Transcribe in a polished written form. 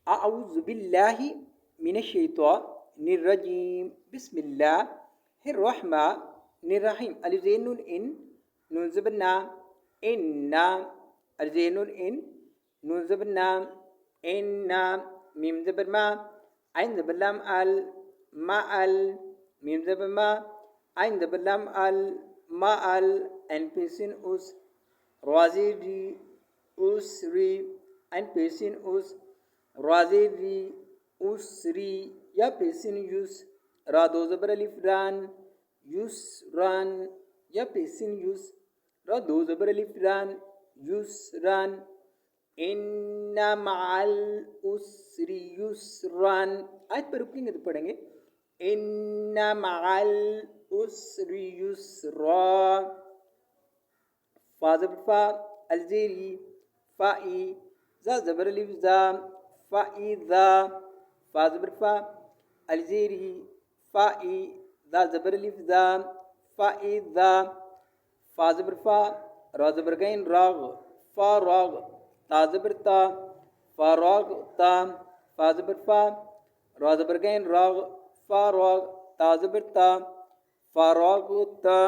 أعوذ بالله من الشيطان الرجيم بسم الله الرحمن الرحيم. ألف زين نون إن نون زبنا إن ألف زين نون إن نون زبنا إن ميم زبر ما عين زبر لام ال ما ال ميم زبر ما عين زبر لام ال ما ال أن بيسين أس روازي أسري أن بيسين أس رازي أسري يا بيسين يوس را دو زبر الف ران يوس ران يا بيسين يوس را دو زبر الف ران يوس ران إن مع الأسر يسرا. آیت پر رکیں گے تو پڑھیں گے إن مع الأسر يسرا. فا زبر فا الزيري فائي زا زبر الف زا فائذا. فا زبر فا الزيري فائي زا زبر الف زا فائذا. فا زبر فا را زبر غين راغ فاراغ. تا زبر تا فاراغ تا. فا زبر فا را زبر غين راغ فاراغ. تا زبر تا فاراغ تا.